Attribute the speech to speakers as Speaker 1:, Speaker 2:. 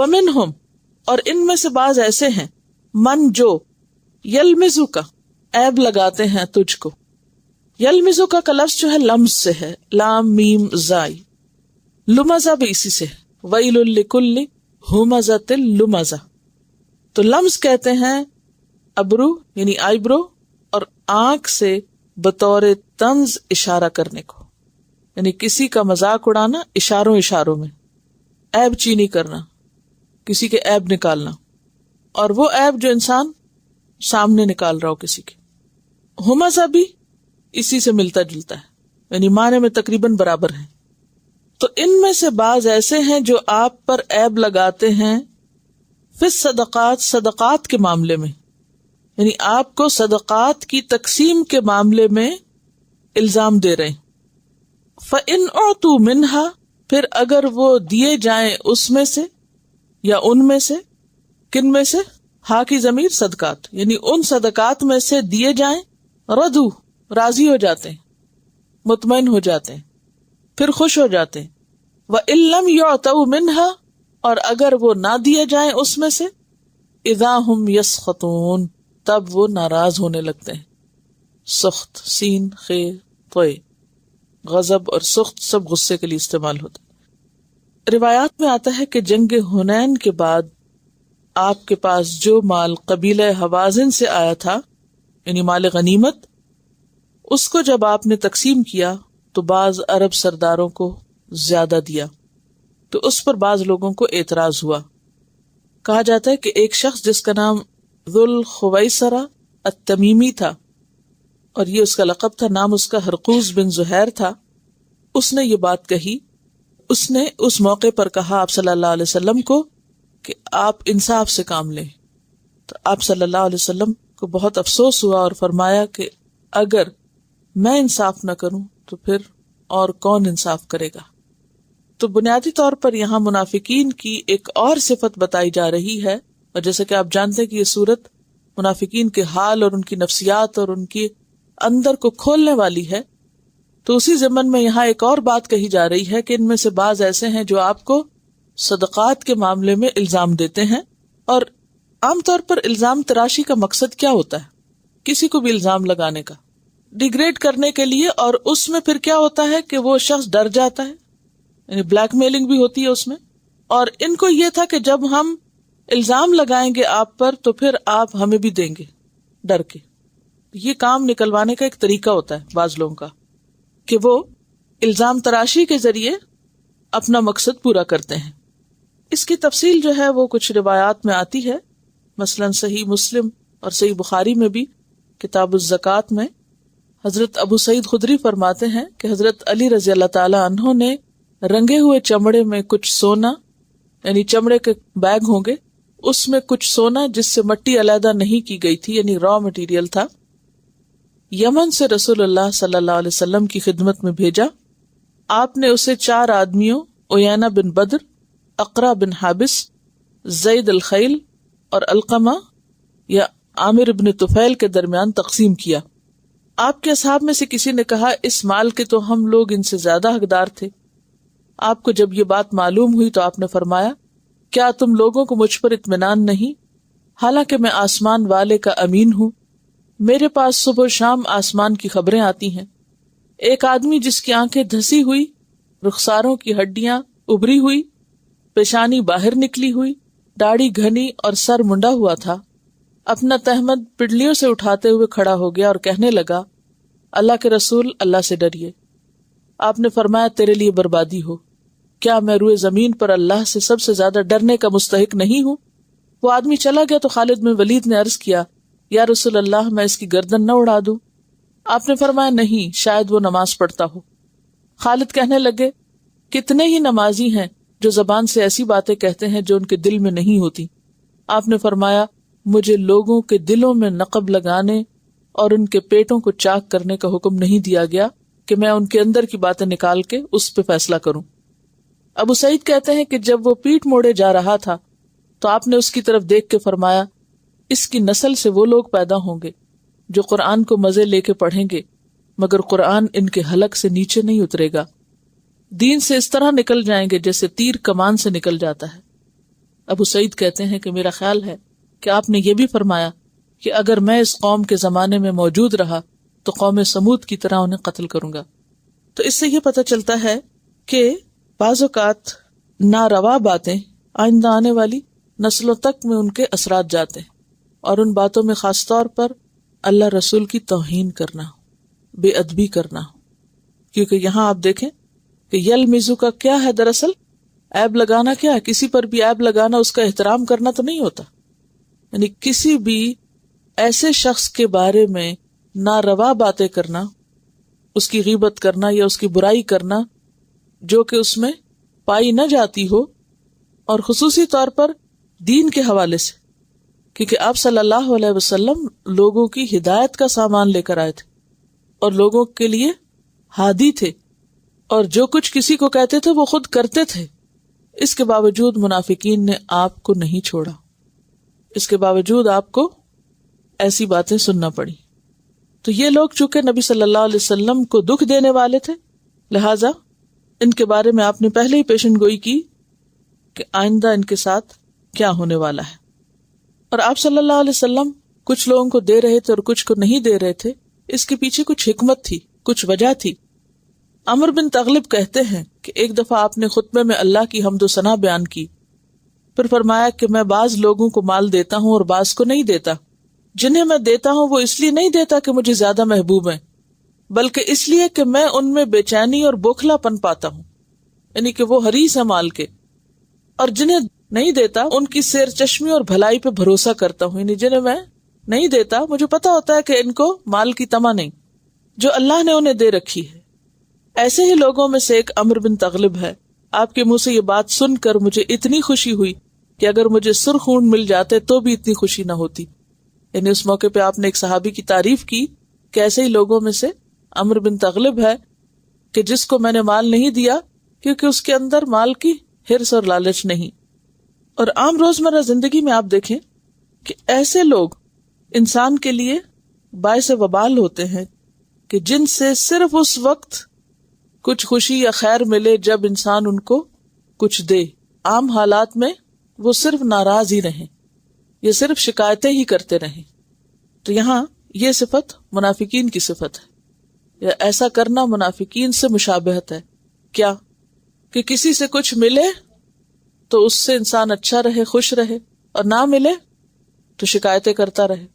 Speaker 1: ومنہم، اور ان میں سے بعض ایسے ہیں، من جو یلمزو کا عیب لگاتے ہیں تجھ کو. یلمزو کا لفظ جو ہے لمز سے ہے، لام میم زائی. لمزہ بھی اسی سے ہے، ویل لکل ہمزۃ لمزہ. تو لمز کہتے ہیں ابرو یعنی آئی برو اور آنکھ سے بطور طنز اشارہ کرنے کو، یعنی کسی کا مذاق اڑانا اشاروں میں، عیب چینی کرنا، کسی کے عیب نکالنا، اور وہ عیب جو انسان سامنے نکال رہا ہو کسی کے. ہمزہ بھی اسی سے ملتا جلتا ہے، یعنی معنی میں تقریباً برابر ہیں. تو ان میں سے بعض ایسے ہیں جو آپ پر عیب لگاتے ہیں فی الصدقات، صدقات کے معاملے میں، یعنی آپ کو صدقات کی تقسیم کے معاملے میں الزام دے رہے ہیں. فَإِنْ أُعْطُوا مِنْهَا، پھر اگر وہ دیے جائیں اس میں سے یا ان میں سے. کن میں سے؟ ہا کی ضمیر صدقات، یعنی ان صدقات میں سے دیے جائیں، ردو راضی ہو جاتے ہیں، مطمئن ہو جاتے ہیں، پھر خوش ہو جاتے ہیں. وَإِن لَّمْ يُعْطَوْا مِنْهَا، اور اگر وہ نہ دیے جائیں اس میں سے، اذا ہم یسخطون، تب وہ ناراض ہونے لگتے ہیں. سخط سین خے طوے، غضب اور سخط سب غصے کے لیے استعمال ہوتا ہے. روایات میں آتا ہے کہ جنگ حنین کے بعد آپ کے پاس جو مال قبیلہ حوازن سے آیا تھا، یعنی مال غنیمت، اس کو جب آپ نے تقسیم کیا تو بعض عرب سرداروں کو زیادہ دیا، تو اس پر بعض لوگوں کو اعتراض ہوا. کہا جاتا ہے کہ ایک شخص جس کا نام ذوالخویسرہ التمیمی تھا، اور یہ اس کا لقب تھا، نام اس کا ہرقوز بن زہیر تھا، اس نے یہ بات کہی. اس نے اس موقع پر کہا آپ صلی اللہ علیہ وسلم کو کہ آپ انصاف سے کام لیں. تو آپ صلی اللہ علیہ وسلم کو بہت افسوس ہوا اور فرمایا کہ اگر میں انصاف نہ کروں تو پھر اور کون انصاف کرے گا. تو بنیادی طور پر یہاں منافقین کی ایک اور صفت بتائی جا رہی ہے، اور جیسے کہ آپ جانتے ہیں کہ یہ سورت منافقین کے حال اور ان کی نفسیات اور ان کی اندر کو کھولنے والی ہے. تو اسی ضمن میں یہاں ایک اور بات کہی جا رہی ہے کہ ان میں سے بعض ایسے ہیں جو آپ کو صدقات کے معاملے میں الزام دیتے ہیں. اور عام طور پر الزام تراشی کا مقصد کیا ہوتا ہے؟ کسی کو بھی الزام لگانے کا، ڈیگریڈ کرنے کے لیے. اور اس میں پھر کیا ہوتا ہے کہ وہ شخص ڈر جاتا ہے، یعنی بلیک میلنگ بھی ہوتی ہے اس میں. اور ان کو یہ تھا کہ جب ہم الزام لگائیں گے آپ پر تو پھر آپ ہمیں بھی دیں گے ڈر کے. یہ کام نکلوانے کا ایک طریقہ ہوتا ہے بعض لوگوں کا کہ وہ الزام تراشی کے ذریعے اپنا مقصد پورا کرتے ہیں. اس کی تفصیل جو ہے وہ کچھ روایات میں آتی ہے، مثلا صحیح مسلم اور صحیح بخاری میں بھی کتاب الزکوٰۃ میں حضرت ابو سعید خدری فرماتے ہیں کہ حضرت علی رضی اللہ تعالی عنہ نے رنگے ہوئے چمڑے میں کچھ سونا، یعنی چمڑے کے بیگ ہوں گے، اس میں کچھ سونا جس سے مٹی علیحدہ نہیں کی گئی تھی، یعنی را مٹیریل تھا، یمن سے رسول اللہ صلی اللہ علیہ وسلم کی خدمت میں بھیجا. آپ نے اسے 4 آدمیوں، عیینہ بن بدر، اقرا بن حابس، زید الخیل اور علقمہ یا عامر بن طفیل کے درمیان تقسیم کیا. آپ کے اصحاب میں سے کسی نے کہا اس مال کے تو ہم لوگ ان سے زیادہ حقدار تھے. آپ کو جب یہ بات معلوم ہوئی تو آپ نے فرمایا کیا تم لوگوں کو مجھ پر اطمینان نہیں؟ حالانکہ میں آسمان والے کا امین ہوں، میرے پاس صبح و شام آسمان کی خبریں آتی ہیں. ایک آدمی جس کی آنکھیں دھسی ہوئی، رخساروں کی ہڈیاں ابری ہوئی، پیشانی باہر نکلی ہوئی، داڑھی گھنی اور سر منڈا ہوا تھا، اپنا تہمد پڈلیوں سے اٹھاتے ہوئے کھڑا ہو گیا اور کہنے لگا اللہ کے رسول، اللہ سے ڈریے. آپ نے فرمایا تیرے لیے بربادی ہو، کیا میں روئے زمین پر اللہ سے سب سے زیادہ ڈرنے کا مستحق نہیں ہوں؟ وہ آدمی چلا گیا تو خالد بن ولید نے عرض کیا یا رسول اللہ میں اس کی گردن نہ اڑا دوں؟ آپ نے فرمایا نہیں، شاید وہ نماز پڑھتا ہو. خالد کہنے لگے کتنے ہی نمازی ہیں جو زبان سے ایسی باتیں کہتے ہیں جو ان کے دل میں نہیں ہوتی. آپ نے فرمایا مجھے لوگوں کے دلوں میں نقب لگانے اور ان کے پیٹوں کو چاک کرنے کا حکم نہیں دیا گیا کہ میں ان کے اندر کی باتیں نکال کے اس پہ فیصلہ کروں. ابو سعید کہتے ہیں کہ جب وہ پیٹ موڑے جا رہا تھا تو آپ نے اس کی طرف دیکھ کے فرمایا اس کی نسل سے وہ لوگ پیدا ہوں گے جو قرآن کو مزے لے کے پڑھیں گے مگر قرآن ان کے حلق سے نیچے نہیں اترے گا، دین سے اس طرح نکل جائیں گے جیسے تیر کمان سے نکل جاتا ہے. ابو سعید کہتے ہیں کہ میرا خیال ہے کہ آپ نے یہ بھی فرمایا کہ اگر میں اس قوم کے زمانے میں موجود رہا تو قوم سمود کی طرح انہیں قتل کروں گا. تو اس سے یہ پتہ چلتا ہے کہ بعض اوقات ناروا باتیں آئندہ آنے والی نسلوں تک میں ان کے اثرات جاتے ہیں، اور ان باتوں میں خاص طور پر اللہ رسول کی توہین کرنا، بے ادبی کرنا. کیونکہ یہاں آپ دیکھیں کہ یلمزو کا کیا ہے، دراصل عیب لگانا کیا ہے؟ کسی پر بھی عیب لگانا اس کا احترام کرنا تو نہیں ہوتا. یعنی کسی بھی ایسے شخص کے بارے میں ناروا باتیں کرنا، اس کی غیبت کرنا یا اس کی برائی کرنا جو کہ اس میں پائی نہ جاتی ہو، اور خصوصی طور پر دین کے حوالے سے، کیونکہ آپ صلی اللہ علیہ وسلم لوگوں کی ہدایت کا سامان لے کر آئے تھے اور لوگوں کے لیے ہادی تھے، اور جو کچھ کسی کو کہتے تھے وہ خود کرتے تھے. اس کے باوجود منافقین نے آپ کو نہیں چھوڑا، اس کے باوجود آپ کو ایسی باتیں سننا پڑی. تو یہ لوگ چونکہ نبی صلی اللہ علیہ وسلم کو دکھ دینے والے تھے، لہٰذا ان کے بارے میں آپ نے پہلے ہی پیشن گوئی کی کہ آئندہ ان کے ساتھ کیا ہونے والا ہے. اور آپ صلی اللہ علیہ وسلم کچھ لوگوں کو دے رہے تھے اور کچھ کو نہیں دے رہے تھے، اس کے پیچھے کچھ حکمت تھی، کچھ وجہ تھی. عمر بن تغلب کہتے ہیں کہ ایک دفعہ آپ نے خطبے میں اللہ کی حمد و ثنا بیان کی، پھر فرمایا کہ میں بعض لوگوں کو مال دیتا ہوں اور بعض کو نہیں دیتا. جنہیں میں دیتا ہوں وہ اس لیے نہیں دیتا کہ مجھے زیادہ محبوب ہیں، بلکہ اس لیے کہ میں ان میں بے چینی اور بوکھلا پن پاتا ہوں، یعنی کہ وہ حریص ہے مال کے. اور جنہیں نہیں دیتا ان کی سیر چشمی اور بھلائی پہ بھروسہ کرتا ہوں، یعنی جنہیں میں نہیں دیتا مجھے پتا ہوتا ہے کہ ان کو مال کی طمع نہیں، جو اللہ نے انہیں دے رکھی ہے. ایسے ہی لوگوں میں سے ایک عمر بن تغلب ہے. آپ کے منہ سے یہ بات سن کر مجھے اتنی خوشی ہوئی کہ اگر مجھے سرخ اونٹ مل جاتے تو بھی اتنی خوشی نہ ہوتی. یعنی اس موقع پہ آپ نے ایک صحابی کی تعریف کی کہ ایسے ہی لوگوں میں سے عمر بن تغلب ہے کہ جس کو میں نے مال نہیں دیا کیونکہ اس کے اندر مال کی ہرس اور لالچ نہیں. اور عام روزمرہ زندگی میں آپ دیکھیں کہ ایسے لوگ انسان کے لیے باعث وبال ہوتے ہیں کہ جن سے صرف اس وقت کچھ خوشی یا خیر ملے جب انسان ان کو کچھ دے. عام حالات میں وہ صرف ناراض ہی رہیں یا صرف شکایتیں ہی کرتے رہیں. تو یہاں یہ صفت منافقین کی صفت ہے، یا ایسا کرنا منافقین سے مشابہت ہے. کیا کہ کسی سے کچھ ملے تو اس سے انسان اچھا رہے، خوش رہے، اور نہ ملے تو شکایتیں کرتا رہے.